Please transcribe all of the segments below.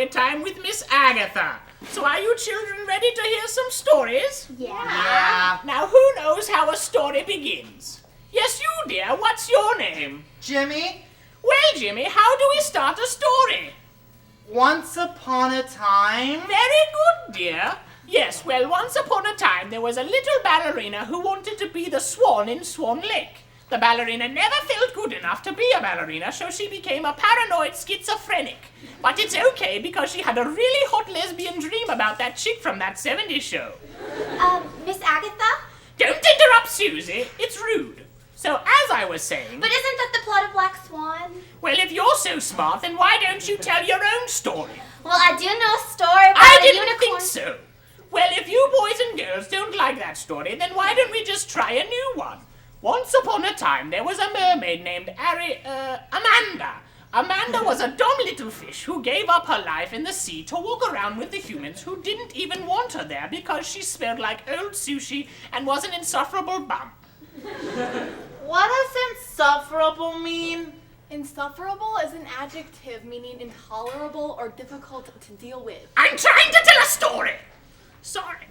story time with Miss Agatha. So are you children ready to hear some stories? Yeah. Now who knows how a story begins? Yes, you dear, what's your name? Jimmy, Well, Jimmy, how do we start a story? once upon a time... Very good, dear. Yes, well, once upon a time there was a little ballerina who wanted to be the swan in Swan Lake. The ballerina never felt good enough to be a ballerina, so she became a paranoid schizophrenic. But it's okay because she had a really hot lesbian dream about that chick from that 70s show. Miss Agatha? Don't interrupt, Susie. It's rude. So, as I was saying... But isn't that the plot of Black Swan? Well, if you're so smart, then why don't you tell your own story? Well, I do know a story about I a didn't unicorn. think so. Well, if you boys and girls don't like that story, then why don't we just try a new one? Once upon a time, there was a mermaid named Amanda. Amanda was a dumb little fish who gave up her life in the sea to walk around with the humans who didn't even want her there because she smelled like old sushi and was an insufferable bum. What does insufferable mean? Insufferable is an adjective meaning intolerable or difficult to deal with. I'm trying to tell a story! Sorry.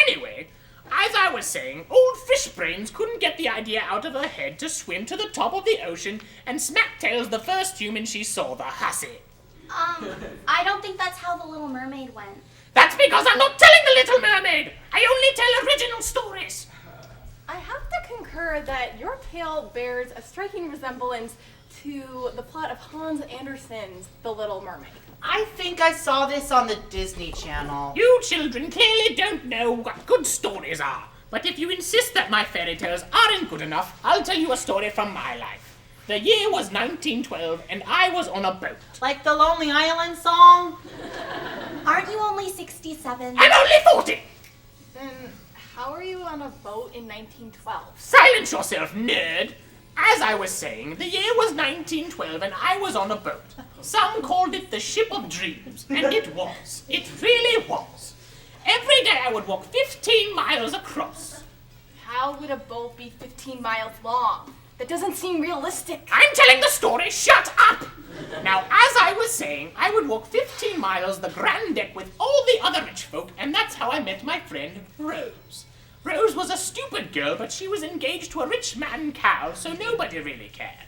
Anyway, as I was saying, old fish brains couldn't get the idea out of her head to swim to the top of the ocean and smack tails the first human she saw, the hussy. I don't think that's how The Little Mermaid went. That's because I'm not telling the Little Mermaid! I only tell original stories! I have to concur that your tale bears a striking resemblance to the plot of Hans Andersen's The Little Mermaid. I think I saw this on the Disney Channel. You children clearly don't know what good stories are. But if you insist that my fairy tales aren't good enough, I'll tell you a story from my life. The year was 1912 and I was on a boat. Like the Lonely Island song? Aren't you only 67? I'm only 40! Then how are you on a boat in 1912? Silence yourself, nerd! As I was saying, the year was 1912 and I was on a boat. Some called it the Ship of Dreams, and it was. It really was. Every day I would walk 15 miles across. How would a boat be 15 miles long? That doesn't seem realistic. I'm telling the story, shut up! Now, as I was saying, I would walk 15 miles the grand deck with all the other rich folk, and that's how I met my friend, Rose. Rose was a stupid girl, but she was engaged to a rich man cow, so nobody really cared.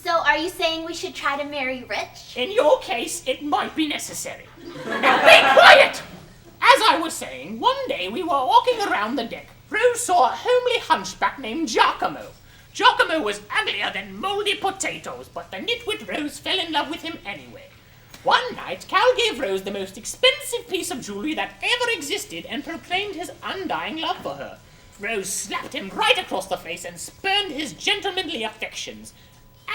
So are you saying we should try to marry rich? In your case, it might be necessary. Now be quiet! As I was saying, one day we were walking around the deck. Rose saw a homely hunchback named Giacomo. Giacomo was uglier than moldy potatoes, but the nitwit Rose fell in love with him anyway. One night, Cal gave Rose the most expensive piece of jewelry that ever existed and proclaimed his undying love for her. Rose slapped him right across the face and spurned his gentlemanly affections.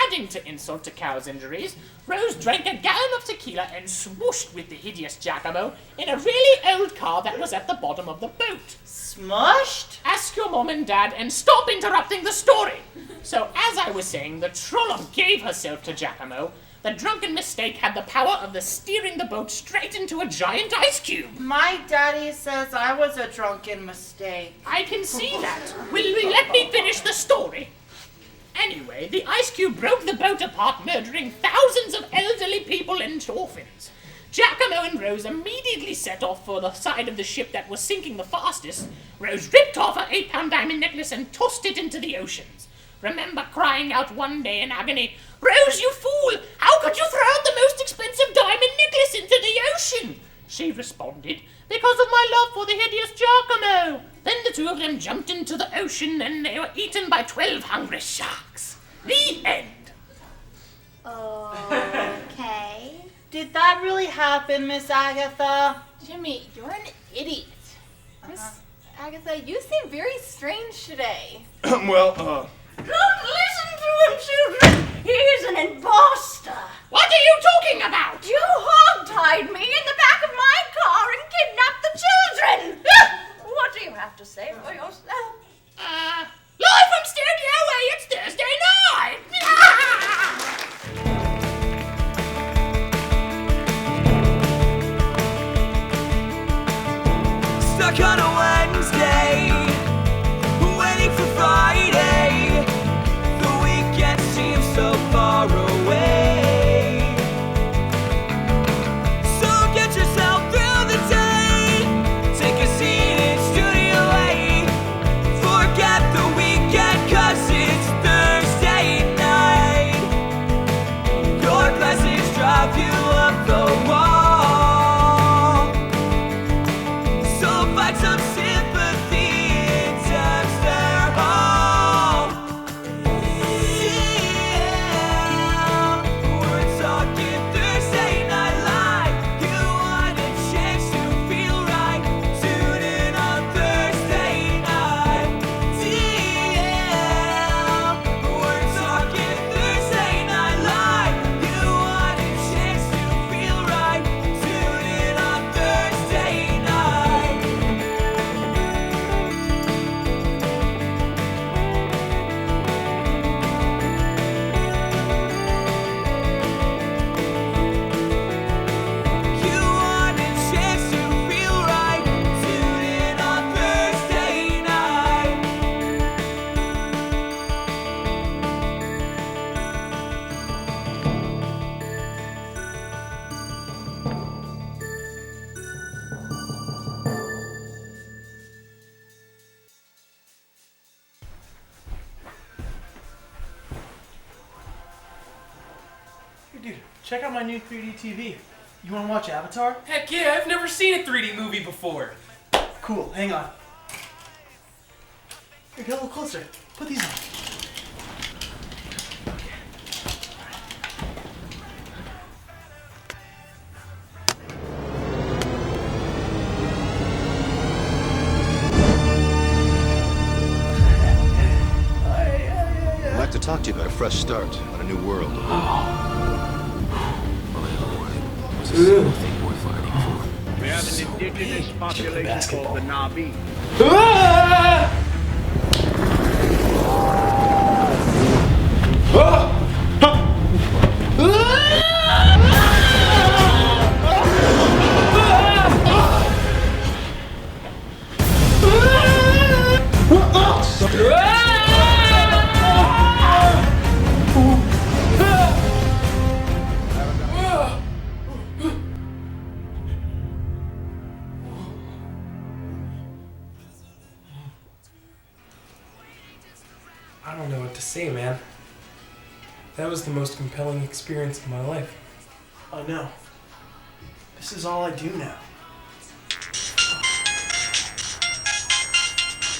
Adding to insult to Cal's injuries, Rose drank a gallon of tequila and swooshed with the hideous Giacomo in a really old car that was at the bottom of the boat. Smushed? Ask your mom and dad and stop interrupting the story. So, as I was saying, the Trollop gave herself to Giacomo. The drunken mistake had the power of steering the boat straight into a giant ice cube. My daddy says I was a drunken mistake. I can see that. Will you let me finish the story? Anyway, the ice cube broke the boat apart, murdering thousands of elderly people and orphans. Giacomo and Rose immediately set off for the side of the ship that was sinking the fastest. Rose ripped off her 8-pound diamond necklace and tossed it into the oceans. Remember crying out one day in agony, "Rose, you fool! How could you throw out the most expensive diamond necklace into the ocean?" She responded, "Because of my love for the hideous Giacomo." Then the two of them jumped into the ocean and they were eaten by 12 hungry sharks. The end. Okay. Did that really happen, Miss Agatha? Jimmy, you're an idiot. Miss Agatha, you seem very strange today. Well, Don't listen to him, children. He's an imposter. What are you talking about? You hog-tied me in the back of my car and kidnapped the children. What do you have to say for yourself? Live from Studio A, it's Thursday night! Stuck on a Wednesday, waiting for Friday. The weekend seems so far away. check out my new 3D TV. You want to watch Avatar? Heck yeah, I've never seen a 3D movie before. Cool, hang on. Here, get a little closer. Put these on. I'd like to talk to you about a fresh start on a new world. We have an indigenous population called the Na'vi. I don't know what to say, man. That was the most compelling experience of my life. I know. This is all I do now.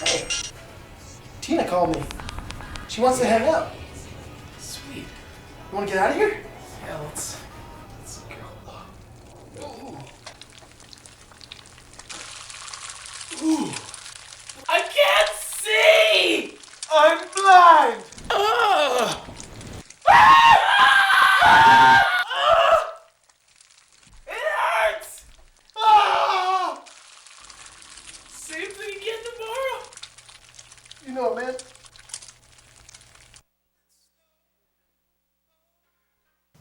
Hey, Tina called me. She wants to hang out. Sweet. You want to get out of here? Yeah, let's go. Ooh. I can't see! I'm blind! It hurts! Ah! Same thing again tomorrow. You know it, man.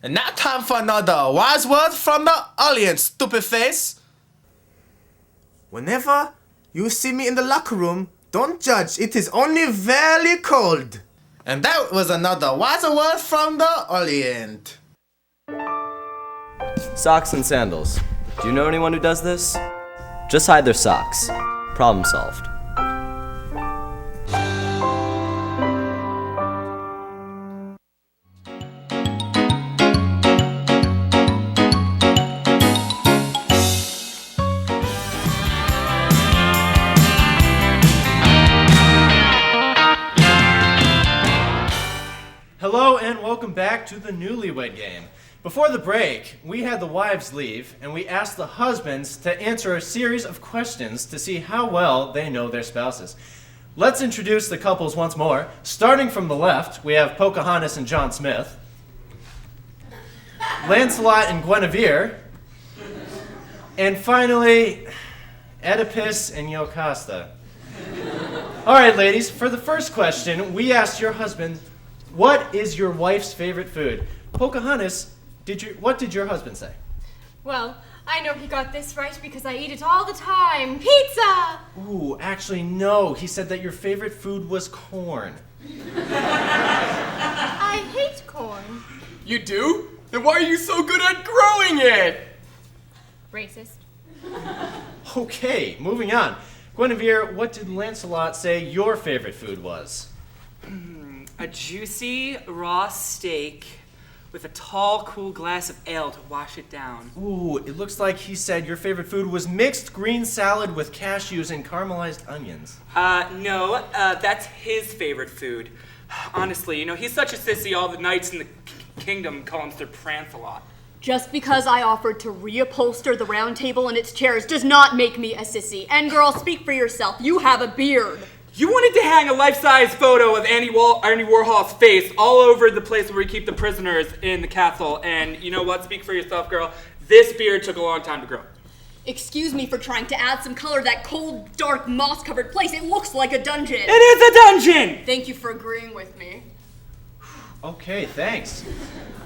And now time for another wise word from the audience, stupid face. Whenever you see me in the locker room, don't judge, it is only very cold. And that was another wise word from the audience. Socks and sandals. Do you know anyone who does this? Just hide their socks. Problem solved. Hello and welcome back to the Newlywed Game. Before the break, we had the wives leave and we asked the husbands to answer a series of questions to see how well they know their spouses. Let's introduce the couples once more. Starting from the left, we have Pocahontas and John Smith, Lancelot and Guinevere, and finally, Oedipus and Jocasta. All right, ladies, for the first question, we asked your husband, what is your wife's favorite food? Pocahontas, what did your husband say? Well, I know he got this right because I eat it all the time. Pizza! Ooh, actually, no. He said that your favorite food was corn. I hate corn. You do? Then why are you so good at growing it? Racist. Okay, moving on. Guinevere, what did Lancelot say your favorite food was? A juicy, raw steak with a tall, cool glass of ale to wash it down. Ooh, it looks like he said your favorite food was mixed green salad with cashews and caramelized onions. No, that's his favorite food. Honestly, you know, he's such a sissy, all the knights in the kingdom call him Sir Prancelot. Just because I offered to reupholster the round table and its chairs does not make me a sissy. And girl, speak for yourself. You have a beard. You wanted to hang a life-size photo of Andy Warhol's face all over the place where we keep the prisoners in the castle, and you know what? Speak for yourself, girl. This beard took a long time to grow. Excuse me for trying to add some color to that cold, dark, moss-covered place. It looks like a dungeon. It is a dungeon! Thank you for agreeing with me. Okay, thanks.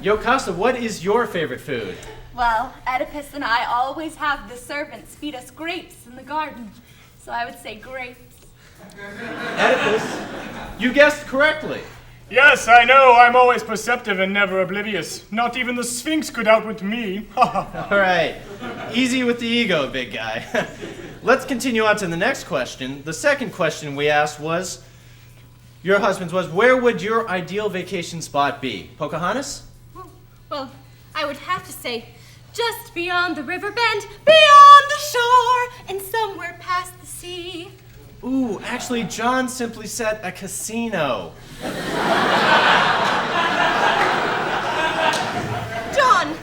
Jocasta, what is your favorite food? Well, Oedipus and I always have the servants feed us grapes in the garden. So I would say grapes. Oedipus, you guessed correctly. Yes, I know. I'm always perceptive and never oblivious. Not even the Sphinx could outwit me. All right. Easy with the ego, big guy. Let's continue on to the next question. The second question we asked was, your husband's was, where would your ideal vacation spot be? Pocahontas? Well, I would have to say, just beyond the river bend, beyond the shore, and somewhere past the sea. Ooh, actually, John simply said a casino. John,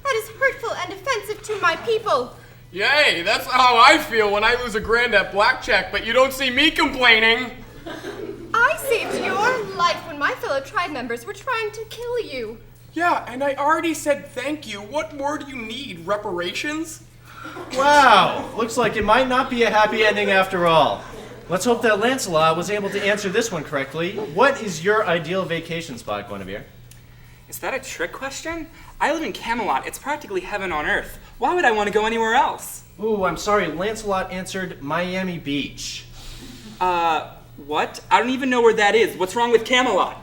that is hurtful and offensive to my people. Yay, that's how I feel when I lose a grand at blackjack, but you don't see me complaining. I saved your life when my fellow tribe members were trying to kill you. Yeah, and I already said thank you. What more do you need? Reparations? Wow, looks like it might not be a happy ending after all. Let's hope that Lancelot was able to answer this one correctly. What is your ideal vacation spot, Guinevere? Is that a trick question? I live in Camelot. It's practically heaven on earth. Why would I want to go anywhere else? Ooh, I'm sorry. Lancelot answered Miami Beach. What? I don't even know where that is. What's wrong with Camelot?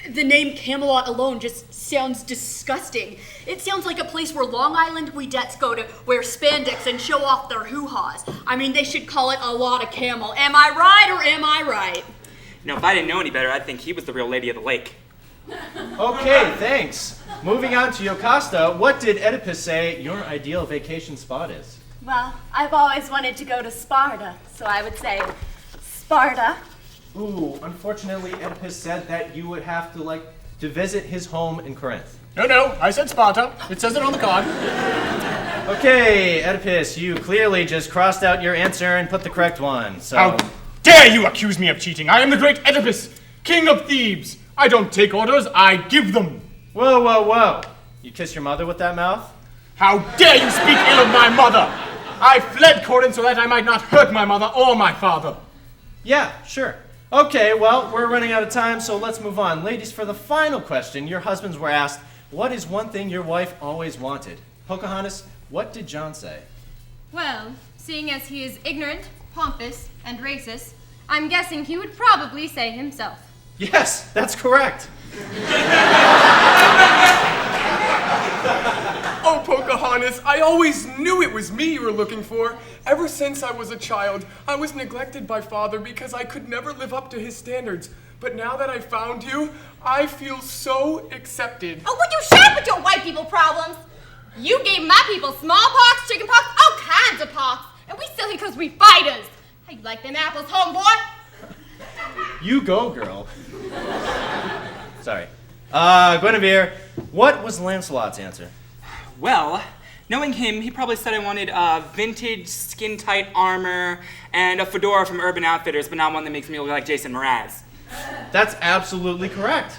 The name Camelot alone just sounds disgusting. It sounds like a place where Long Island weedettes go to wear spandex and show off their hoo-haws. I mean, they should call it a lot of camel. Am I right or am I right? No, if I didn't know any better, I'd think he was the real lady of the lake. Okay, thanks. Moving on to Yocasta, what did Oedipus say your ideal vacation spot is? Well, I've always wanted to go to Sparta, so I would say Sparta. Ooh, unfortunately, Oedipus said that you would have to visit his home in Corinth. No, I said Sparta. It says it on the card. Okay, Oedipus, you clearly just crossed out your answer and put the correct one, so... How dare you accuse me of cheating? I am the great Oedipus, king of Thebes. I don't take orders, I give them. Whoa, whoa, whoa. You kiss your mother with that mouth? How dare you speak ill of my mother? I fled Corinth so that I might not hurt my mother or my father. Yeah, sure. Okay, well, we're running out of time, so let's move on. Ladies, for the final question, your husbands were asked, what is one thing your wife always wanted? Pocahontas, what did John say? Well, seeing as he is ignorant, pompous, and racist, I'm guessing he would probably say himself. Yes, that's correct. Oh, Pocahontas, I always knew it was me you were looking for. Ever since I was a child, I was neglected by Father because I could never live up to his standards. But now that I found you, I feel so accepted. Oh, would you shut up with your white people problems? You gave my people smallpox, chickenpox, all kinds of pox, and we still here because we fighters. How you like them apples, homeboy? You go, girl. Sorry. Guinevere, what was Lancelot's answer? Well, knowing him, he probably said I wanted vintage skin-tight armor and a fedora from Urban Outfitters, but not one that makes me look like Jason Mraz. That's absolutely correct.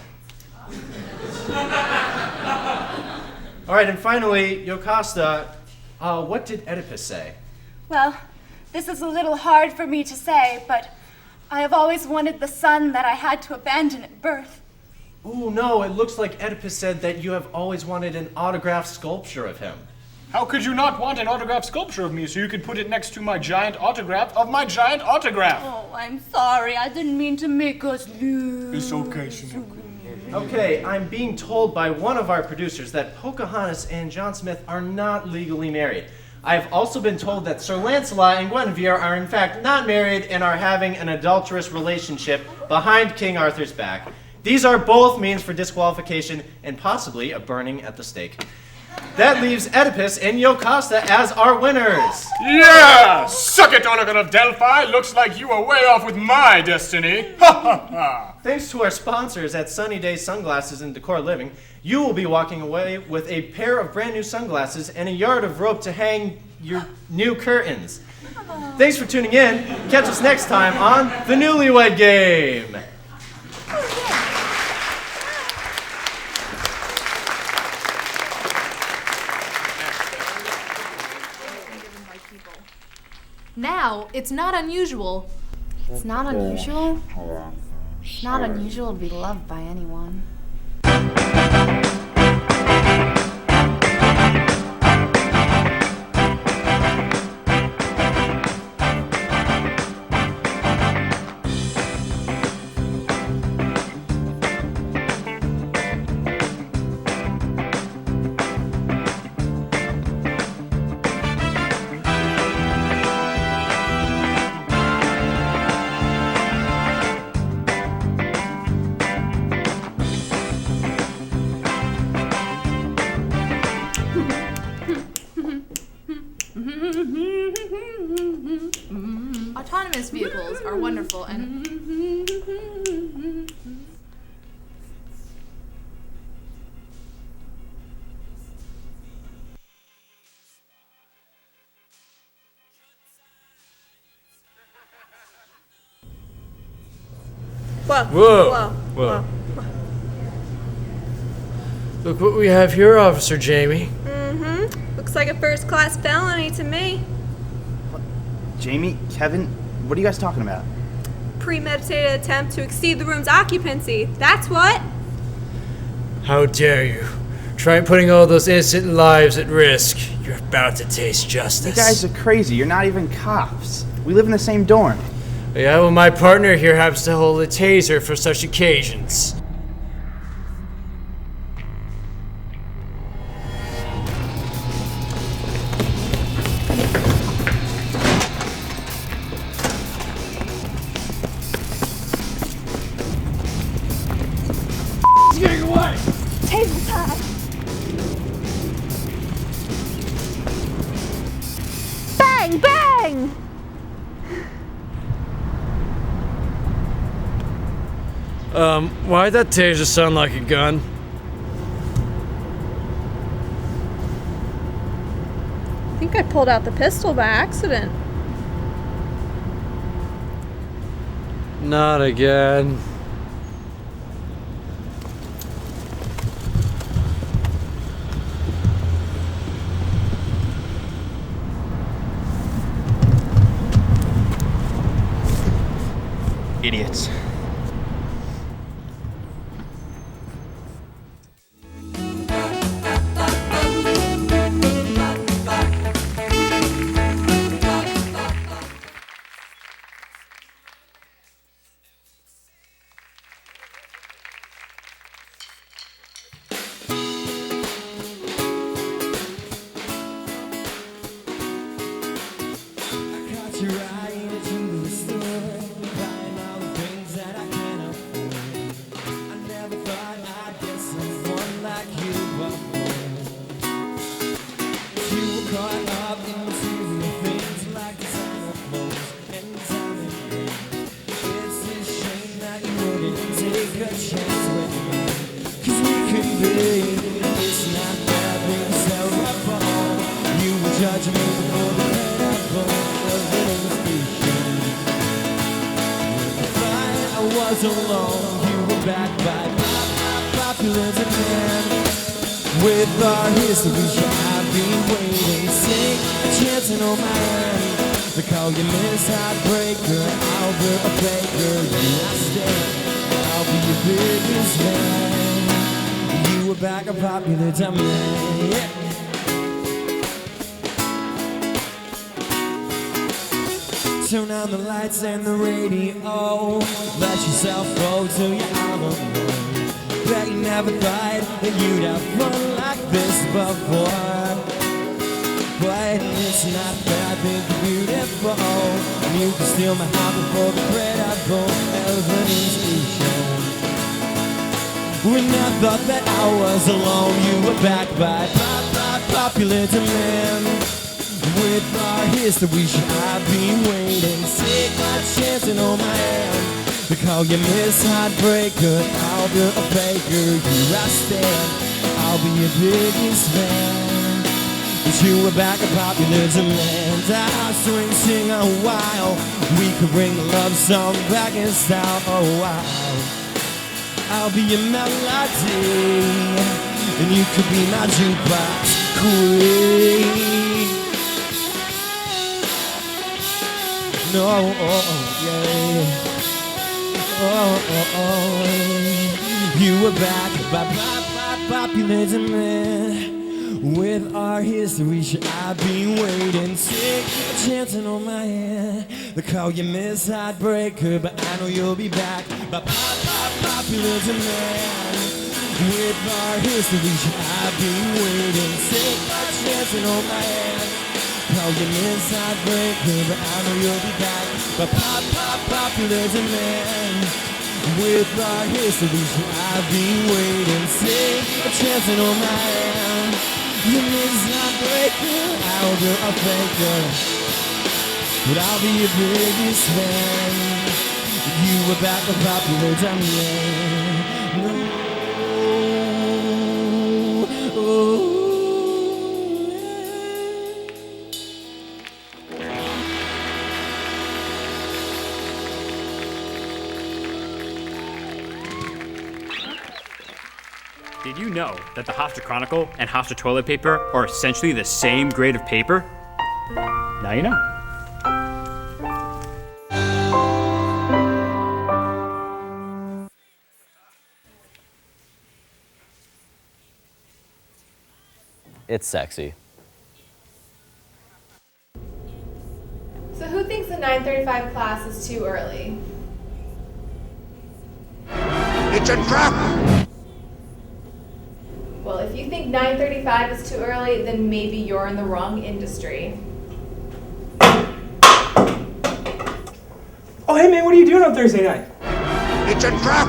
All right, and finally, Yocasta, what did Oedipus say? Well, this is a little hard for me to say, but I have always wanted the son that I had to abandon at birth. Ooh, no, it looks like Oedipus said that you have always wanted an autographed sculpture of him. How could you not want an autographed sculpture of me so you could put it next to my giant autograph of my giant autograph? Oh, I'm sorry. I didn't mean to make us lose. It's okay, Snoop. Okay, I'm being told by one of our producers that Pocahontas and John Smith are not legally married. I've also been told that Sir Lancelot and Guinevere are in fact not married and are having an adulterous relationship behind King Arthur's back. These are both means for disqualification and possibly a burning at the stake. That leaves Oedipus and Yocasta as our winners. Yeah! Suck it, Donegan of Delphi! Looks like you are way off with my destiny. Ha ha ha! Thanks to our sponsors at Sunny Day Sunglasses and Decor Living, you will be walking away with a pair of brand new sunglasses and a yard of rope to hang your new curtains. Thanks for tuning in. Catch us next time on The Newlywed Game. Now, it's not unusual. It's not unusual? It's not unusual to be loved by anyone. vehicles are wonderful and Whoa. Whoa. Look what we have here, Officer Jamie. Mm-hmm. Looks like a first-class felony to me. Jamie, Kevin, what are you guys talking about? Premeditated attempt to exceed the room's occupancy. That's what. How dare you? Try putting all those innocent lives at risk. You're about to taste justice. You guys are crazy. You're not even cops. We live in the same dorm. Yeah, well, my partner here happens to hold a taser for such occasions. He's getting away! Taser time. Bang! Bang! Why'd that taser sound like a gun? I think I pulled out the pistol by accident. Not again. Idiots. Alone, you were backed by popular demand. With our history, I've been waiting. Take a chance and hold my hand. They call you Miss Heartbreaker, Albert a Baker. You I stay, I'll be your biggest fan. You were back a popular demand. Yeah. Turn on the lights and the radio. Let yourself go till you're all alone. Bet you never thought that you'd have fun like this before. But it's not bad, think you're beautiful. And you can steal my heart before the credible evidence is shown. When I thought that I was alone, you were backed by popular demand. With our history, I've been waiting. Take my chance and hold my hand. They call you Miss Heartbreaker, I'll be a faker. Here I stand, I'll be your biggest fan. But you were back a popular demand. I'll sing a while. We could bring the love song back in style. Oh wow, I'll be your melody, and you could be my jukebox queen. No, yeah. You were back by popular demand. With our history, I've been waiting. Take a chance and hold my hand. They call you Miss Heartbreaker, but I know you'll be back by popular demand. With our history, I've been waiting. Take a chance and hold my hand. Call you Miss Heartbreaker, but I know you'll be back by popular demand. With our history, I've been waiting. Take a chance and hold my hand. You Miss Heartbreaker, I'll be a faker. but I'll be your biggest fan. You were back a popular dummy. No. Did you know that the Hofstra Chronicle and Hofstra toilet paper are essentially the same grade of paper? Now you know. It's sexy. So who thinks the 9:35 class is too early? It's a trap! Well, if you think 9:35 is too early, then maybe you're in the wrong industry. Oh, hey man, what are you doing on Thursday night? It's a trap!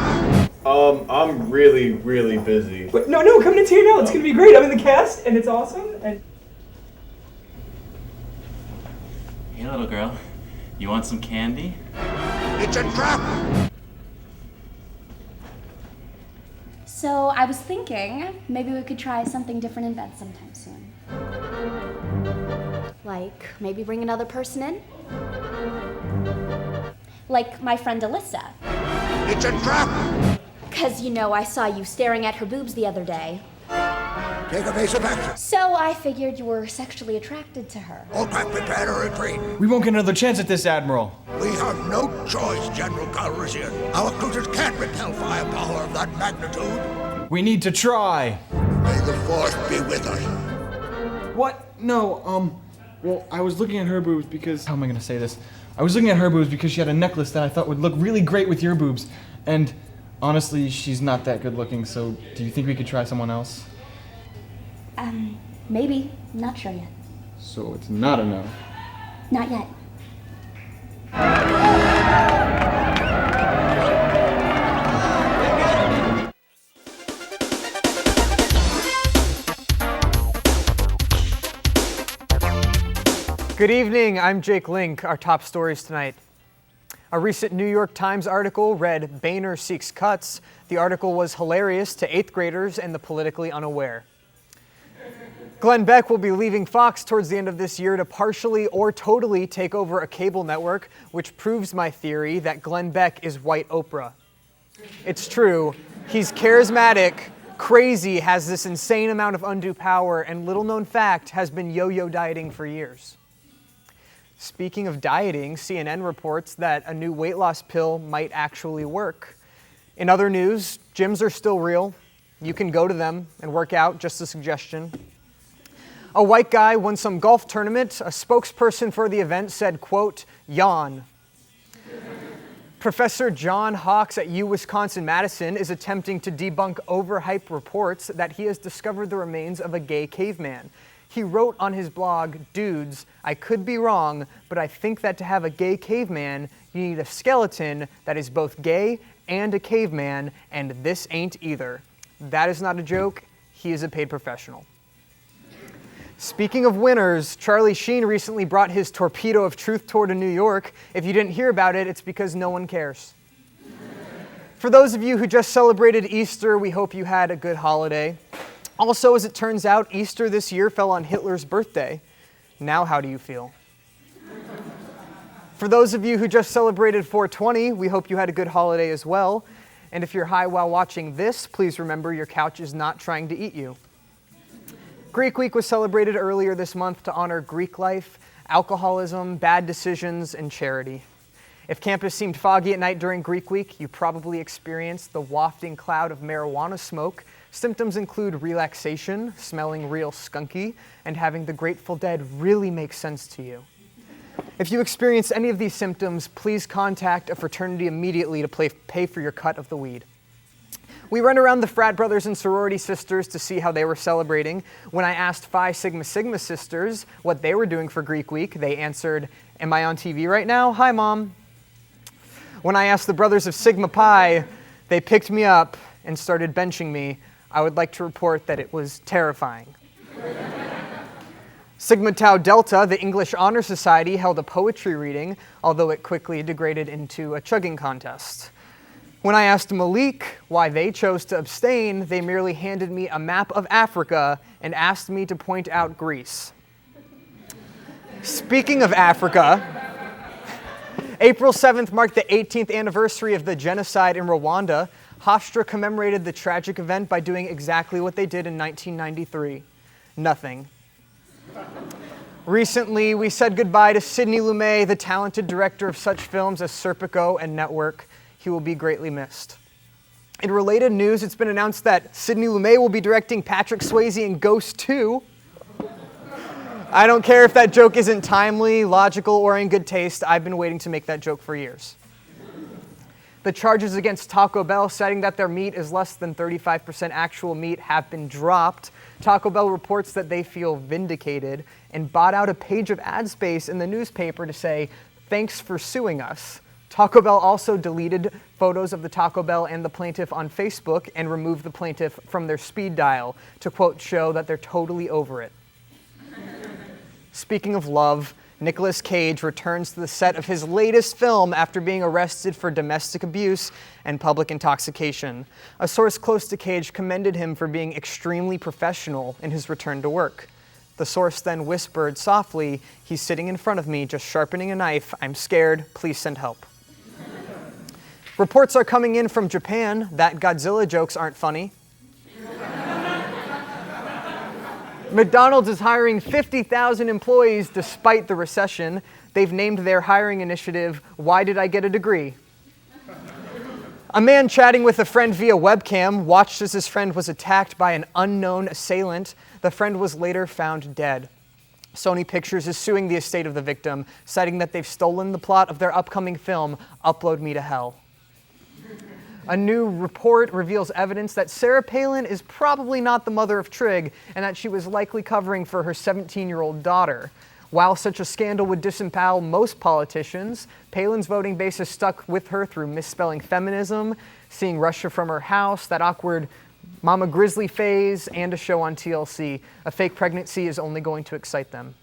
I'm really, really busy. Wait, no, come to TNL. It's gonna be great. I'm in the cast, and it's awesome. And Hey, little girl, you want some candy? It's a trap! So I was thinking maybe we could try something different in bed sometime soon. Like maybe bring another person in? Like my friend Alyssa. It's a trap! Because, you know, I saw you staring at her boobs the other day. Take a base of action. So I figured you were sexually attracted to her. All craft, prepare to retreat. We won't get another chance at this, Admiral. We have no choice, General Calrissian. Our cruisers can't repel firepower of that magnitude. We need to try. May the Force be with us. What? No, well, I was looking at her boobs because... How am I gonna say this? I was looking at her boobs because she had a necklace that I thought would look really great with your boobs. And honestly, she's not that good looking, so do you think we could try someone else? Maybe. Not sure yet. So it's not a no. Not yet. Good evening, I'm Jake Link. Our top stories tonight. A recent New York Times article read, "Boehner seeks cuts." The article was hilarious to 8th graders and the politically unaware. Glenn Beck will be leaving Fox towards the end of this year to partially or totally take over a cable network, which proves my theory that Glenn Beck is white Oprah. It's true. He's charismatic, crazy, has this insane amount of undue power, and little known fact, has been yo-yo dieting for years. Speaking of dieting, CNN reports that a new weight loss pill might actually work. In other news, gyms are still real. You can go to them and work out, just a suggestion. A white guy won some golf tournament. A spokesperson for the event said, quote, "Yawn." Professor John Hawks at UWisconsin-Madison is attempting to debunk overhyped reports that he has discovered the remains of a gay caveman. He wrote on his blog, "Dudes, I could be wrong, but I think that to have a gay caveman, you need a skeleton that is both gay and a caveman, and this ain't either." That is not a joke. He is a paid professional. Speaking of winners, Charlie Sheen recently brought his Torpedo of Truth tour to New York. If you didn't hear about it, it's because no one cares. For those of you who just celebrated Easter, we hope you had a good holiday. Also, as it turns out, Easter this year fell on Hitler's birthday. Now how do you feel? For those of you who just celebrated 420, we hope you had a good holiday as well. And if you're high while watching this, please remember your couch is not trying to eat you. Greek Week was celebrated earlier this month to honor Greek life, alcoholism, bad decisions, and charity. If campus seemed foggy at night during Greek Week, you probably experienced the wafting cloud of marijuana smoke. Symptoms include relaxation, smelling real skunky, and having the Grateful Dead really make sense to you. If you experience any of these symptoms, please contact a fraternity immediately to pay for your cut of the weed. We ran around the frat brothers and sorority sisters to see how they were celebrating. When I asked Phi Sigma Sigma sisters what they were doing for Greek Week, they answered, "Am I on TV right now? Hi, Mom." When I asked the brothers of Sigma Pi, they picked me up and started benching me. I would like to report that it was terrifying. Sigma Tau Delta, the English Honor Society, held a poetry reading, although it quickly degraded into a chugging contest. When I asked Malik why they chose to abstain, they merely handed me a map of Africa and asked me to point out Greece. Speaking of Africa, April 7th marked the 18th anniversary of the genocide in Rwanda. Hofstra commemorated the tragic event by doing exactly what they did in 1993. Nothing. Recently, we said goodbye to Sidney Lumet, the talented director of such films as Serpico and Network. He will be greatly missed. In related news, it's been announced that Sidney Lumet will be directing Patrick Swayze in Ghost 2. I don't care if that joke isn't timely, logical, or in good taste. I've been waiting to make that joke for years. The charges against Taco Bell, citing that their meat is less than 35% actual meat, have been dropped. Taco Bell reports that they feel vindicated and bought out a page of ad space in the newspaper to say, "Thanks for suing us." Taco Bell also deleted photos of the Taco Bell and the plaintiff on Facebook and removed the plaintiff from their speed dial to, quote, show that they're totally over it. Speaking of love, Nicolas Cage returns to the set of his latest film after being arrested for domestic abuse and public intoxication. A source close to Cage commended him for being extremely professional in his return to work. The source then whispered softly, "He's sitting in front of me, just sharpening a knife. I'm scared. Please send help." Reports are coming in from Japan that Godzilla jokes aren't funny. McDonald's is hiring 50,000 employees despite the recession. They've named their hiring initiative, "Why Did I Get a Degree?" A man chatting with a friend via webcam watched as his friend was attacked by an unknown assailant. The friend was later found dead. Sony Pictures is suing the estate of the victim, citing that they've stolen the plot of their upcoming film, Upload Me to Hell. A new report reveals evidence that Sarah Palin is probably not the mother of Trig and that she was likely covering for her 17-year-old daughter. While such a scandal would disembowel most politicians, Palin's voting base has stuck with her through misspelling feminism, seeing Russia from her house, that awkward Mama Grizzly phase, and a show on TLC. A fake pregnancy is only going to excite them.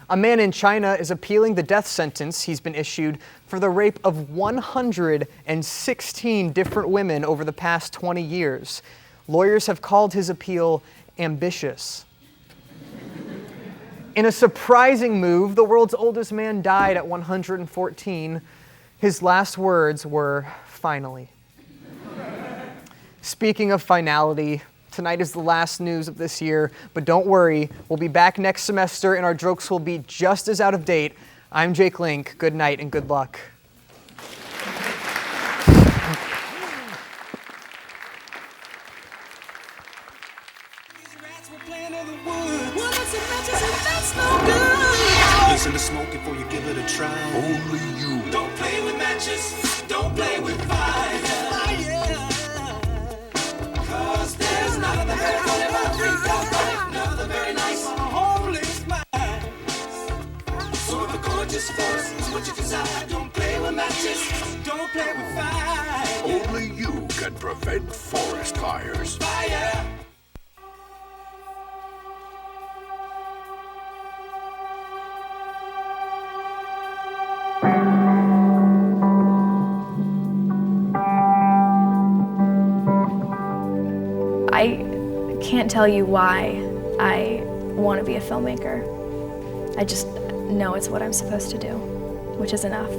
A man in China is appealing the death sentence he's been issued for the rape of 116 different women over the past 20 years. Lawyers have called his appeal ambitious. In a surprising move, the world's oldest man died at 114. His last words were, "Finally." Speaking of finality, tonight is the last news of this year, but don't worry, we'll be back next semester and our jokes will be just as out of date. I'm Jake Link. Good night and good luck. Listen to smoke before you give it a try. Only you. Don't play with matches. Don't play with fire. Cause there's nothing very funny about nothing very nice. Holy smile. So if a gorgeous force is what you desire, don't play with matches. Don't play with fire. Only you can prevent forest fires. Fire. I can't tell you why I want to be a filmmaker. I just know it's what I'm supposed to do, which is enough.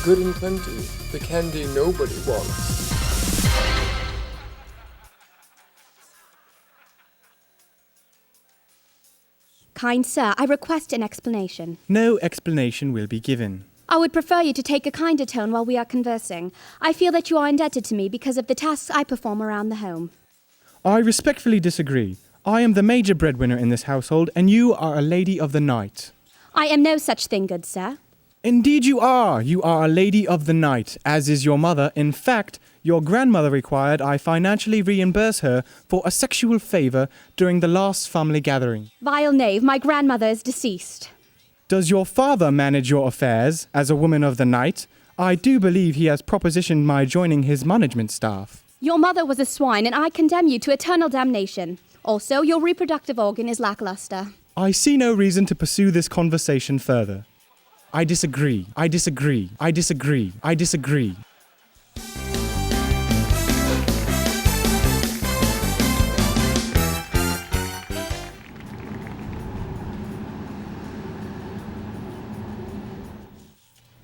Good and plenty, the candy nobody wants. Kind sir, I request an explanation. No explanation will be given. I would prefer you to take a kinder tone while we are conversing. I feel that you are indebted to me because of the tasks I perform around the home. I respectfully disagree. I am the major breadwinner in this household, and you are a lady of the night. I am no such thing, good sir. Indeed you are. You are a lady of the night, as is your mother. In fact, your grandmother required I financially reimburse her for a sexual favor during the last family gathering. Vile knave, my grandmother is deceased. Does your father manage your affairs as a woman of the night? I do believe he has propositioned my joining his management staff. Your mother was a swine, and I condemn you to eternal damnation. Also, your reproductive organ is lackluster. I see no reason to pursue this conversation further. I disagree. I disagree. I disagree. I disagree.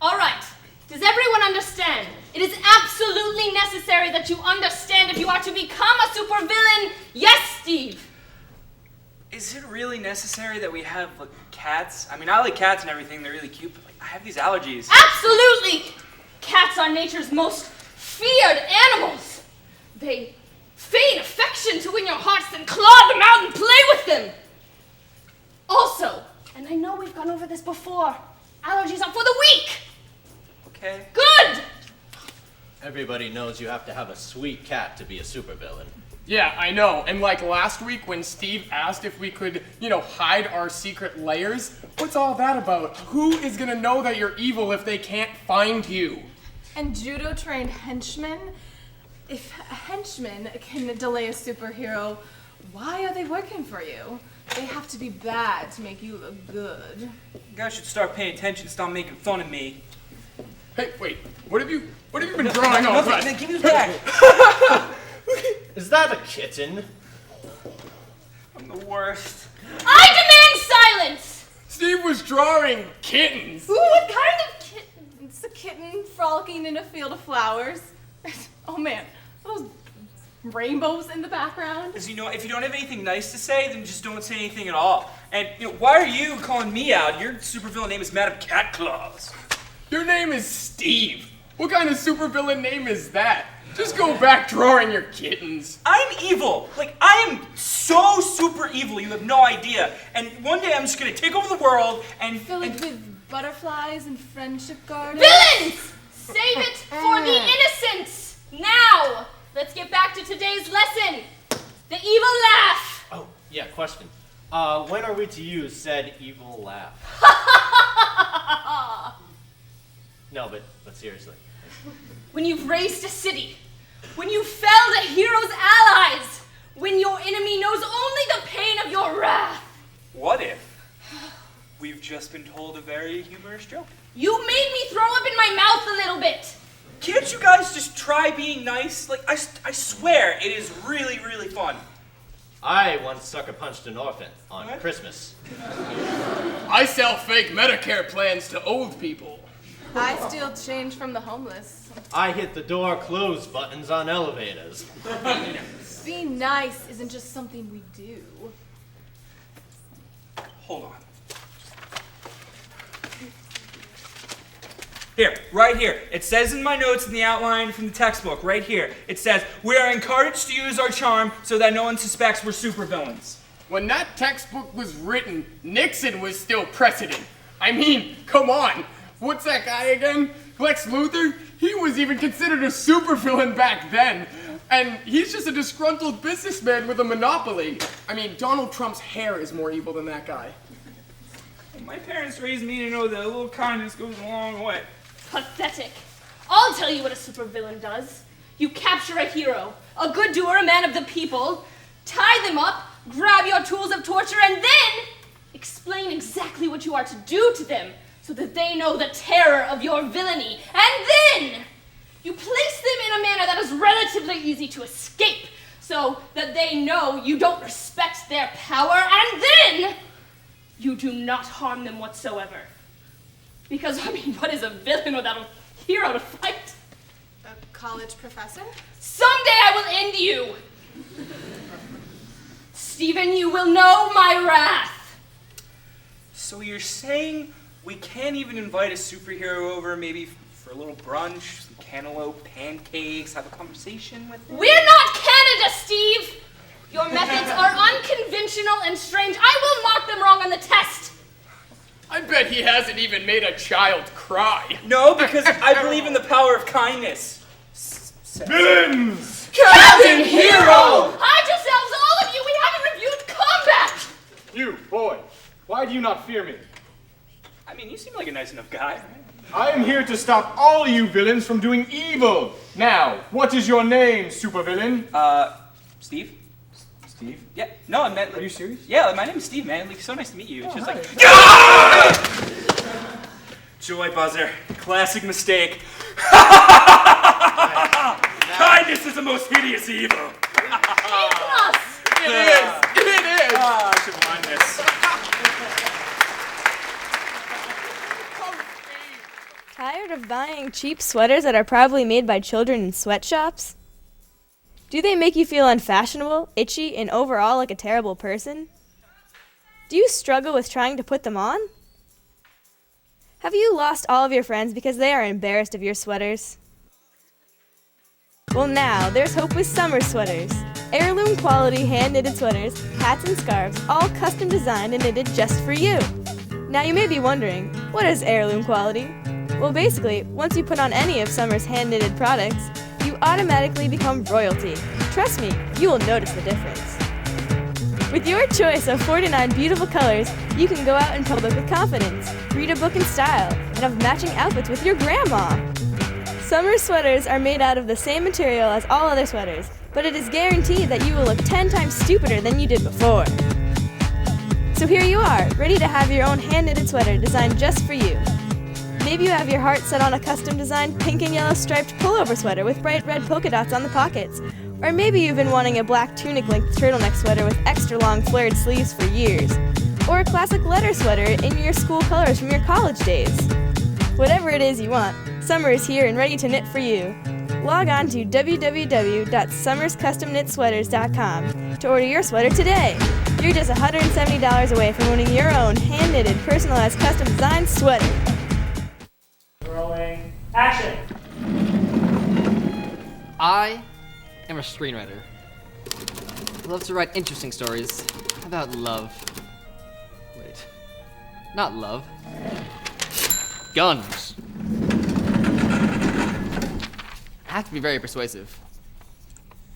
All right. Does everyone understand? It is absolutely necessary that you understand if you are to become a supervillain. Yes, Steve. Is it really necessary that we have cats? I mean, I like cats and everything. They're really cute, but I have these allergies. Absolutely. Cats are nature's most feared animals. They feign affection to win your hearts and claw them out and play with them. Also, and I know we've gone over this before, allergies are for the weak. Okay. Good! Everybody knows you have to have a sweet cat to be a supervillain. Yeah, I know. And like last week when Steve asked if we could, hide our secret layers, what's all that about? Who is gonna know that you're evil if they can't find you? And judo-trained henchmen? If henchmen can delay a superhero, why are they working for you? They have to be bad to make you look good. You guys should start paying attention and stop making fun of me. Hey, wait. What have you been drawing all Nothing. that? Give me the bag. Is that a kitten? I'm the worst. I demand silence! Steve was drawing kittens. Ooh, what kind of kitten? It's a kitten frolicking in a field of flowers. Oh man, those rainbows in the background. Because, if you don't have anything nice to say, then just don't say anything at all. And, why are you calling me out? Your supervillain name is Madam Cat Claws. Your name is Steve. What kind of supervillain name is that? Just go back drawing your kittens. I'm evil. I am so super evil, you have no idea. And one day I'm just going to take over the world and... Fill it with butterflies and friendship gardens. Villains! Save it for the innocents! Now, let's get back to today's lesson. The evil laugh. Oh, yeah, question. When are we to use said evil laugh? No, but seriously. When you've raised a city, when you've felled a hero's allies, when your enemy knows only the pain of your wrath. What if we've just been told a very humorous joke? You made me throw up in my mouth a little bit. Can't you guys just try being nice? I swear, it is really, really fun. I once sucker punched an orphan on Christmas. I sell fake Medicare plans to old people. I steal change from the homeless. I hit the door close buttons on elevators. Being nice isn't just something we do. Hold on. Here, right here. It says in my notes in the outline from the textbook, right here. It says, we are encouraged to use our charm so that no one suspects we're supervillains. When that textbook was written, Nixon was still president. I mean, come on. What's that guy again? Lex Luthor? He was even considered a supervillain back then. And he's just a disgruntled businessman with a monopoly. I mean, Donald Trump's hair is more evil than that guy. My parents raised me to know that a little kindness goes a long way. Pathetic. I'll tell you what a supervillain does. You capture a hero, a good doer, a man of the people, tie them up, grab your tools of torture, and then explain exactly what you are to do to them so that they know the terror of your villainy. And then you place them in a manner that is relatively easy to escape so that they know you don't respect their power, and then you do not harm them whatsoever. Because, what is a villain without a hero to fight? A college professor? Someday I will end you! Stephen, you will know my wrath. So you're saying we can't even invite a superhero over, maybe for a little brunch, some cantaloupe, pancakes, have a conversation with him? We're not Canada, Steve! Your methods are unconventional and strange. I will mark them wrong on the test. I bet he hasn't even made a child cry. No, because I believe in the power of kindness. Villains! Captain Hero! Hide yourselves, all of you! We haven't reviewed combat! You, boy, why do you not fear me? I mean, you seem like a nice enough guy. I am here to stop all you villains from doing evil. Now, what is your name, supervillain? Steve? Steve? Yeah, no, I meant... Are you serious? Yeah, my name is Steve, man. Like, so nice to meet you. It's just like... Joy buzzer. Classic mistake. Kindness is the most hideous evil. It is! I should mind this. Tired of buying cheap sweaters that are probably made by children in sweatshops? Do they make you feel unfashionable, itchy, and overall like a terrible person? Do you struggle with trying to put them on? Have you lost all of your friends because they are embarrassed of your sweaters? Well, now there's hope with summer sweaters. Heirloom quality hand-knitted sweaters, hats and scarves, all custom designed and knitted just for you. Now you may be wondering, what is heirloom quality? Well, basically, once you put on any of Summer's hand-knitted products, you automatically become royalty. Trust me, you will notice the difference. With your choice of 49 beautiful colors, you can go out in public with confidence, read a book in style, and have matching outfits with your grandma. Summer sweaters are made out of the same material as all other sweaters, but it is guaranteed that you will look 10 times stupider than you did before. So here you are, ready to have your own hand-knitted sweater designed just for you. Maybe you have your heart set on a custom-designed pink and yellow striped pullover sweater with bright red polka dots on the pockets. Or maybe you've been wanting a black tunic-length turtleneck sweater with extra-long flared sleeves for years. Or a classic letter sweater in your school colors from your college days. Whatever it is you want, summer is here and ready to knit for you. Log on to www.summerscustomknitsweaters.com to order your sweater today. You're just $170 away from winning your own hand-knitted, personalized, custom-designed sweater. Rolling. Action! I am a screenwriter. I love to write interesting stories about love. Wait, not love. Guns. I have to be very persuasive.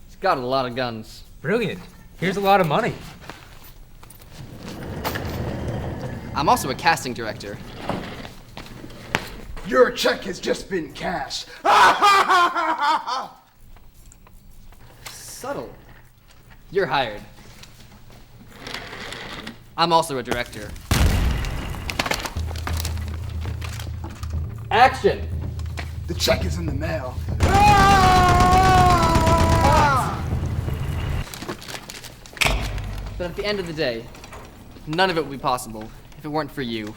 He's got a lot of guns. Brilliant. Here's a lot of money. I'm also a casting director. Your check has just been cashed. Subtle. You're hired. I'm also a director. Action! The check is in the mail. But at the end of the day, none of it would be possible if it weren't for you.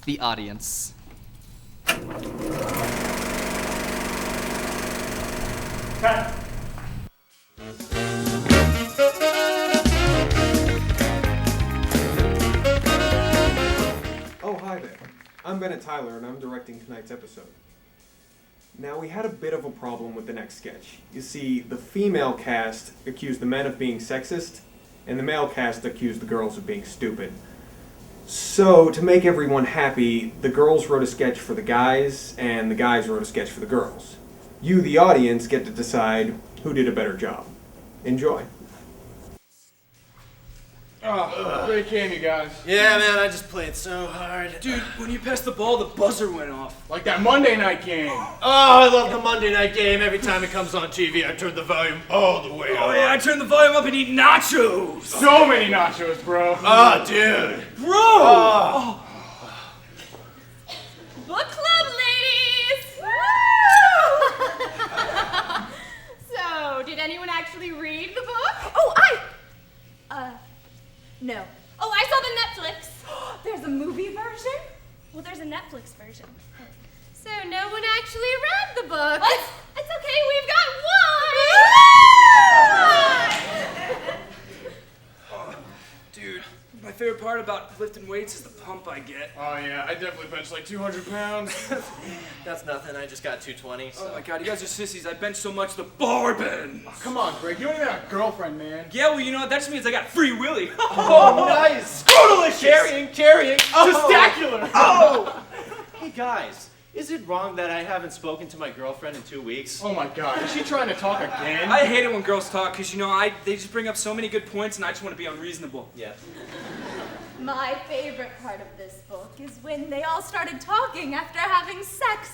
The audience. Cut. Oh, hi there. I'm Bennett Tyler, and I'm directing tonight's episode. Now, we had a bit of a problem with the next sketch. You see, the female cast accused the men of being sexist, and the male cast accused the girls of being stupid. So, to make everyone happy, the girls wrote a sketch for the guys, and the guys wrote a sketch for the girls. You, the audience, get to decide who did a better job. Enjoy. Oh, great game, you guys. Yeah, man, I just played so hard. Dude, when you passed the ball, the buzzer went off. Like that Monday night game. Oh, I love the Monday night game. Every time it comes on TV, I turn the volume all the way up. Oh, yeah, I turn the volume up and eat nachos. So many nachos, bro. Oh, dude. Bro! Oh. Book club, ladies! So, did anyone actually read the book? Oh, no. Oh, I saw the Netflix. There's a movie version? Well, there's a Netflix version. So no one actually read the book. What? It's okay, we've got one! Dude, my favorite part about lifting weights is the pump I get. Oh yeah, I definitely bench like 200 pounds. That's nothing. I just got 220. So. Oh my god, you guys are sissies. I bench so much the bar bends. Oh, come on, Greg. You don't even have a girlfriend, man. Yeah, well, you know what? That just means I got free willy. Oh, nice. Scrotalicious. Carrying. Testacular. Oh. Hey guys, is it wrong that I haven't spoken to my girlfriend in 2 weeks? Oh my god, is she trying to talk again? I hate it when girls talk because, you know, they just bring up so many good points and I just want to be unreasonable. Yeah. My favorite part of this book is when they all started talking after having sex.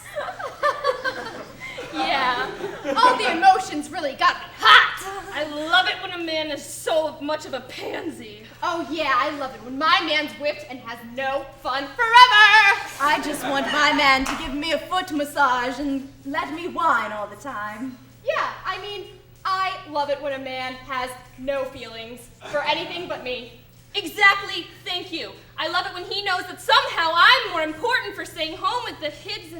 Yeah, all the emotions really got me hot. I love it when a man is so much of a pansy. Oh yeah, I love it when my man's whipped and has no fun forever. I just want my man to give me a foot massage and let me whine all the time. Yeah, I mean, I love it when a man has no feelings for anything but me. Exactly, thank you. I love it when he knows that somehow I'm more important for staying home with the kids.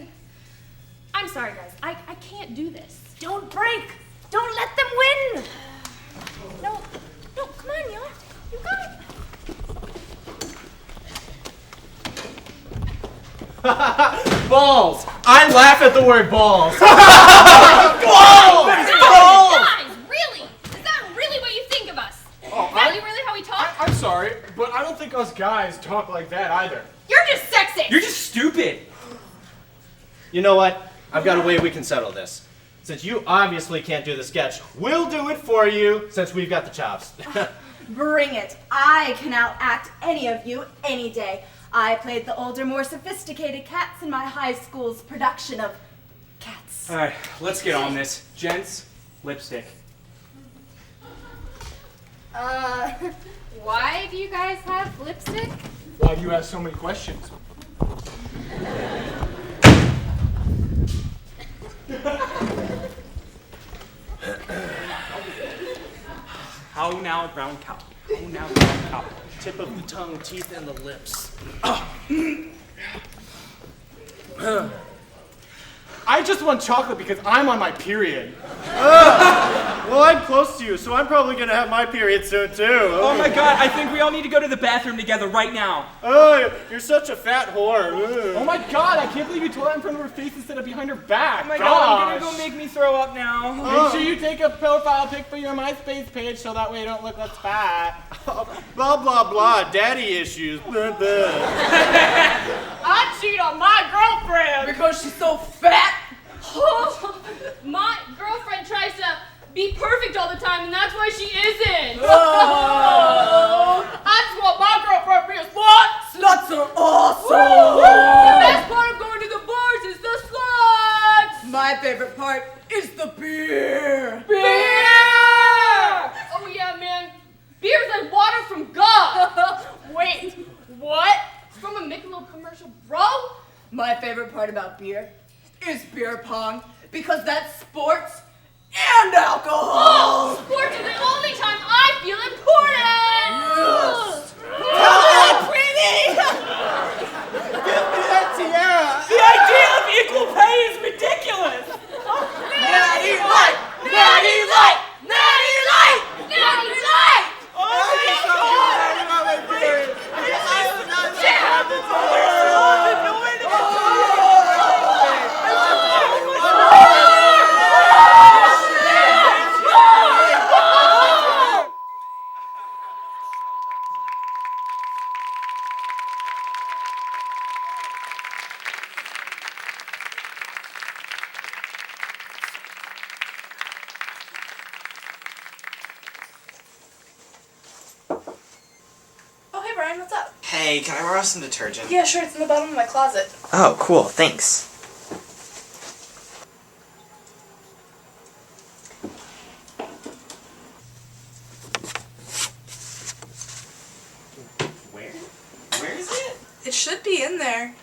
I'm sorry, guys. I can't do this. Don't break. Don't let them win. No, come on, y'all. You got it. Balls. I laugh at the word balls. Balls! Guys, really? Is that really what you think of us? Oh, Is that really how we talk? I'm sorry, but I don't think us guys talk like that either. You're just sexist. You're just stupid. You know what? I've got a way we can settle this. Since you obviously can't do the sketch, we'll do it for you since we've got the chops. Bring it. I can outact any of you any day. I played the older, more sophisticated cats in my high school's production of Cats. All right, let's get on this. Gents, lipstick. Why do you guys have lipstick? Why do you ask so many questions? How now, brown cow? How now, brown cow? Tip of the tongue, teeth, and the lips. I just want chocolate because I'm on my period. Well, I'm close to you, so I'm probably gonna have my period soon too. Oh my god, I think we all need to go to the bathroom together right now. Oh, you're such a fat whore. Oh my god, I can't believe you told her in front of her face instead of behind her back. Oh my god, I'm gonna go make me throw up now. Make sure you take a profile pic for your MySpace page so that way you don't look less fat. Blah, blah, blah. Daddy issues. I cheat on my girlfriend because she's so fat. My girlfriend tries to be perfect all the time, and that's why she isn't. I just want my girlfriend to be a slut. Sluts are awesome. The best part of going to the bars is the sluts. My favorite part is the beer. Beer! Oh yeah, man. Beer's like water from God. Wait, what? From a Michelob commercial, bro? My favorite part about beer is beer pong because that's sports and alcohol. Oh, sports is the only time I feel important. Yes. Tell that, Preety. Give me that tiara. The idea of equal pay is ridiculous. Natty light, natty light, natty light, natty light. Oh my god! Brian, what's up? Hey, can I borrow some detergent? Yeah, sure, it's in the bottom of my closet. Oh, cool, thanks. Where is it? It should be in there.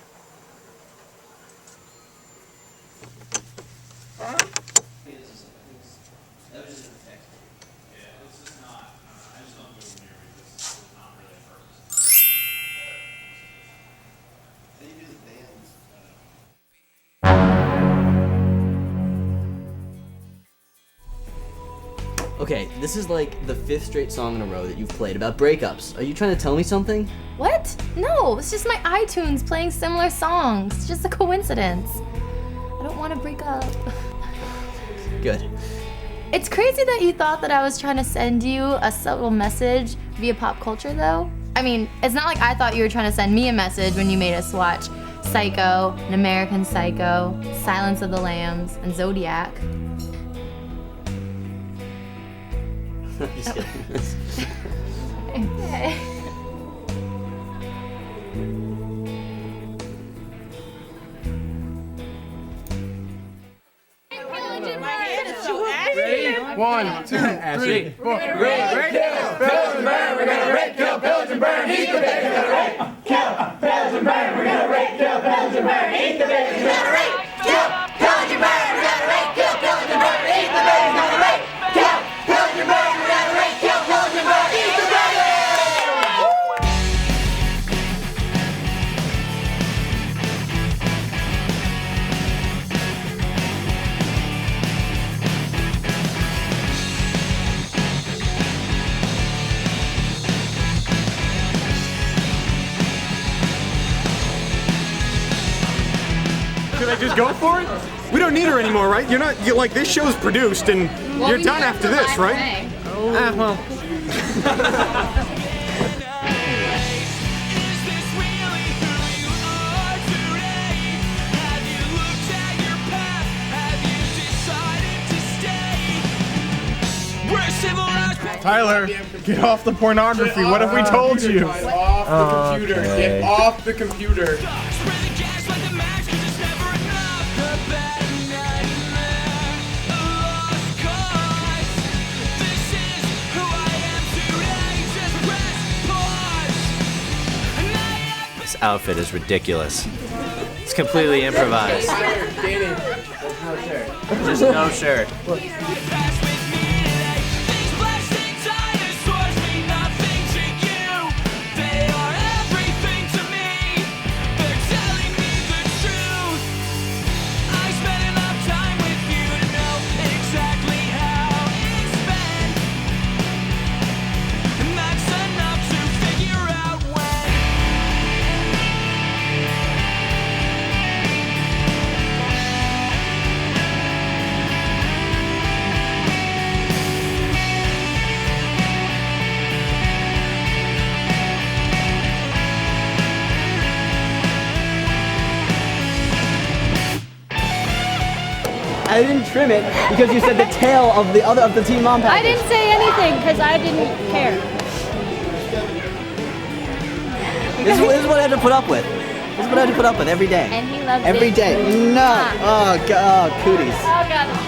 Okay, this is like the 5th straight song in a row that you've played about breakups. Are you trying to tell me something? What? No, it's just my iTunes playing similar songs. It's just a coincidence. I don't want to break up. Good. It's crazy that you thought that I was trying to send you a subtle message via pop culture, though. I mean, it's not like I thought you were trying to send me a message when you made us watch Psycho, An American Psycho, Silence of the Lambs, and Zodiac. Just kidding. Okay. Ready? 1, 2, 3, 4. Raid, kill, pillage and burn. We're gonna raid, kill, pillage and burn. Eat the babies, gonna raid, kill, pillage and burn. We're gonna raid, kill, pillage and burn. Eat the babies, gonna raid, kill, pillage and burn. We're gonna raid, kill, pillage and burn. Eat the babies, gonna raid, kill, pillage and burn. We're gonna raid, kill, pillage and burn. Eat the babies. Should I just go for it? We don't need her anymore, right? You're like, this show's produced and you're done after this, right? Well. Tyler, get off the pornography. What have we told you? Get off the computer. Okay. Get off the computer. This outfit is ridiculous. It's completely improvised. Just no shirt. I didn't trim it because you said the tail of the Teen Mom package. I didn't say anything because I didn't care. This is what I had to put up with. This is what I had to put up with every day. And he loves every it. day. No. Oh, God. Oh, cooties. Oh, God.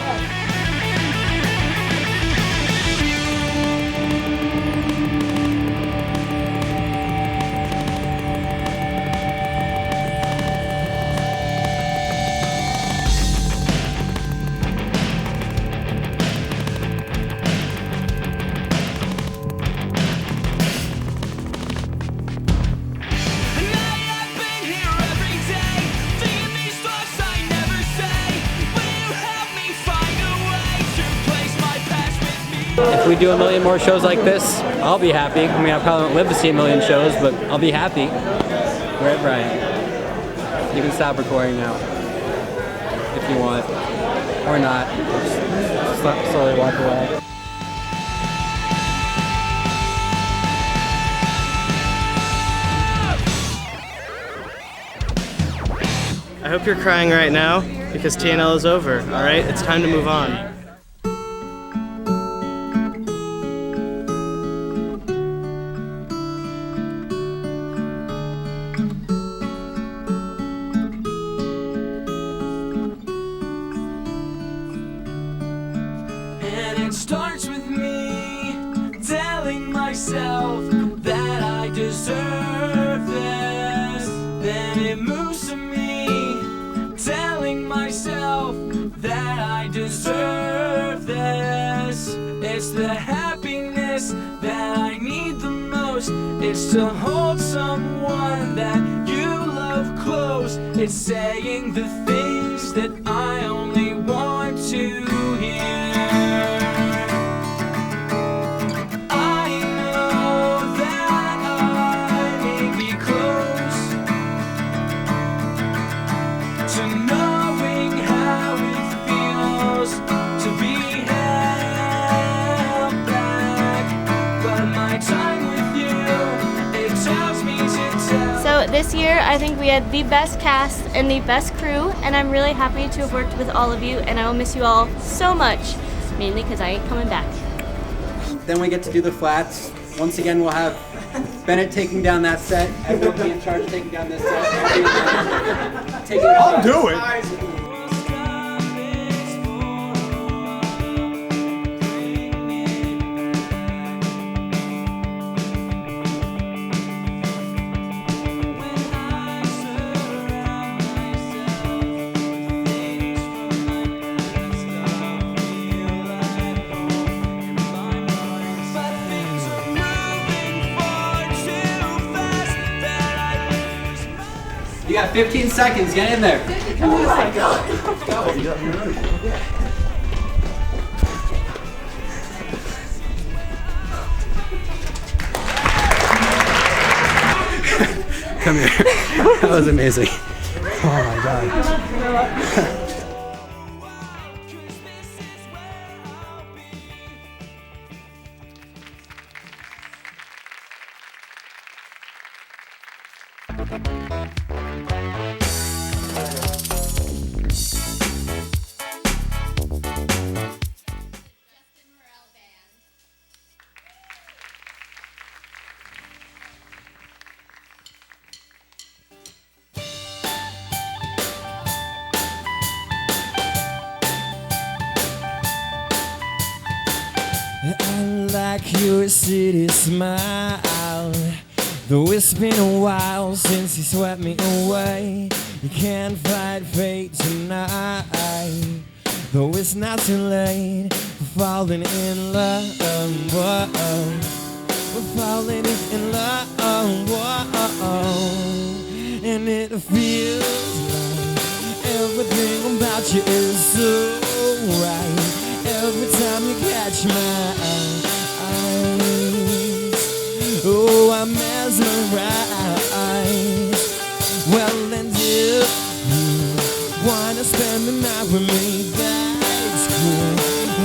If we do a million more shows like this, I'll be happy. I mean, I probably won't live to see a million shows, but I'll be happy. Right, Brian? You can stop recording now, if you want, or not. Just slowly walk away. I hope you're crying right now, because TNL is over, alright? It's time to move on. And it starts with me telling myself that I deserve this. Then it moves to me telling myself that I deserve this. It's the happiness that I need the most. It's to hold someone that you love close. It's saying the things that I only want to hear. year, I think we had the best cast and the best crew, and I'm really happy to have worked with all of you, and I will miss you all so much, mainly because I ain't coming back. Then we get to do the flats. Once again, we'll have Bennett taking down that set. Everyone will be in charge of taking down this set. I'll do it. You got 15 seconds. Get in there. Oh my God. Come here. That was amazing. Oh my God. I like your city smile, though it's been a while since you swept me away. You can't fight fate tonight, though it's not too late for falling in love. Whoa. We're falling in love, and it feels like everything about you is so right. Every time you catch my eyes, oh, I'm mesmerized. Well, and if you wanna spend the night with me, that's cool.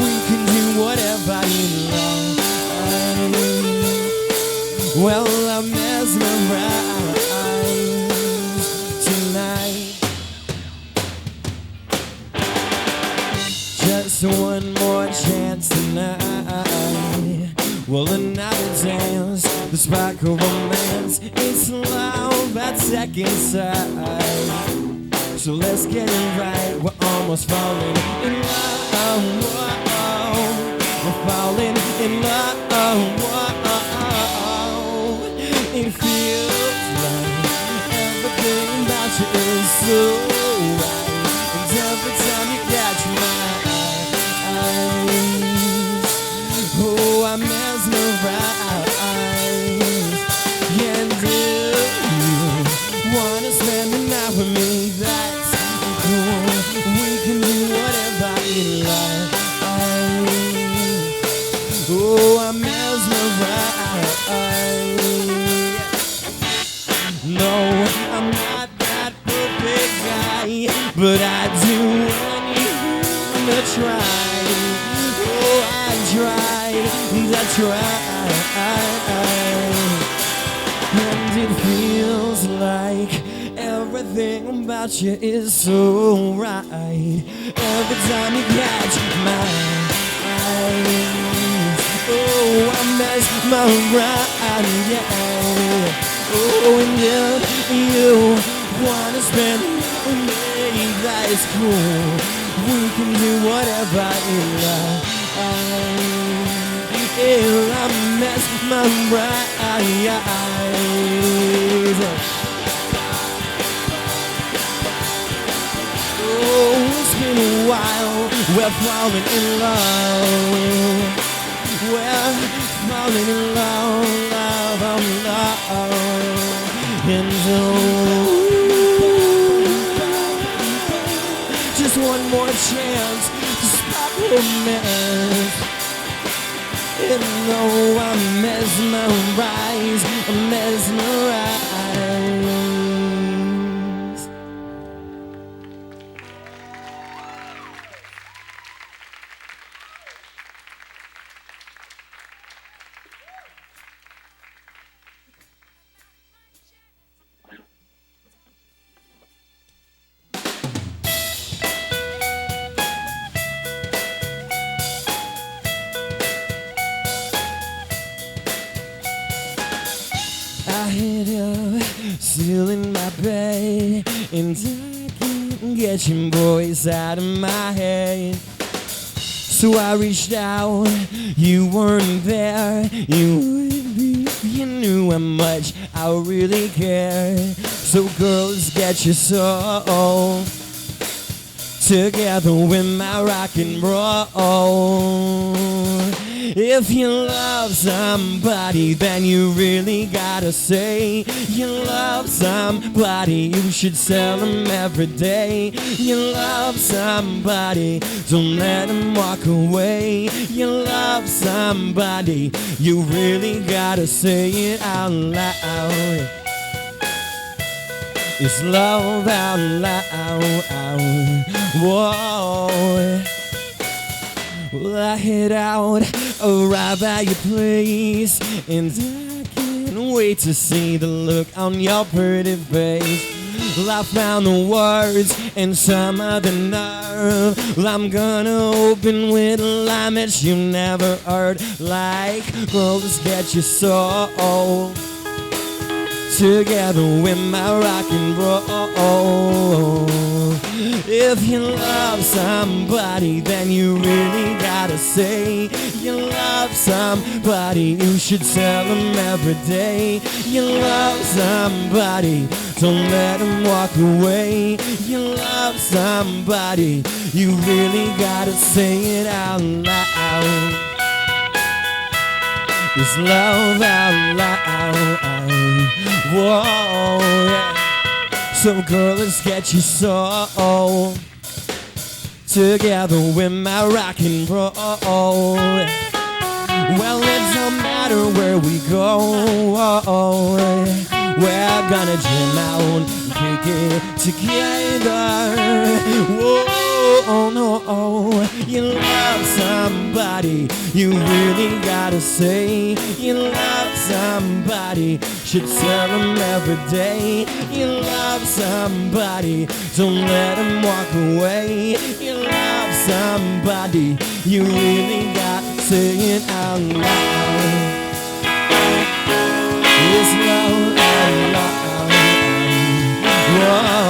We can do whatever you like. Well, I'm mesmerized tonight. Just one more chance tonight. Well, another dance, the spark of romance. It's love at second sight. So let's get it right. We're almost falling in love. We're falling in love. It feels like everything about you is so right. And every time you catch my eyes, oh, I'm mesmerized. And if you wanna spend the night with me, that's cool. We can do whatever you like. Oh, I'm mesmerized. No, I'm not that perfect guy, but I do want you to try. Oh, I tried, that's right. And it feels like everything about you is so right. Every time you catch my eyes, oh, I'm mesmerized, yeah. Oh, and if you wanna spend with me, that is cool. We can do whatever you like. I'm mesmerized. Oh, it's been a while. We're falling in love. We're falling in love, and just one more chance to spark romance. And though I'm mesmerized, I'm mesmerized. and I can't get your voice out of my head. So I reached out, you weren't there. You would be if you knew how much I really care. So girls, get your soul together with my rock and roll. If you love somebody, then you really gotta say you love somebody. You should tell them every day. You love somebody, don't let them walk away. You love somebody, you really gotta say it out loud. It's love out loud. Whoa. Well, I head out, arrive at your place, and I can't wait to see the look on your pretty face. Well, I found the words and some of the nerve. Well, I'm gonna open with a line that you never heard. Like, girls, get your soul together with my rock and roll. If you love somebody, then you really gotta say you love somebody. You should tell them every day. You love somebody, don't let them walk away. You love somebody, you really gotta say it out loud. It's love out loud. Whoa, yeah. So girl, let's get your soul together with my rock and roll. Well, it don't matter where we go. We're gonna jam out and kick it together. Whoa, no, you love somebody, you really gotta say you love somebody. Should tell them every day. You love somebody, don't let them walk away. You love somebody, you really gotta say it out loud. It's love out loud. Whoa.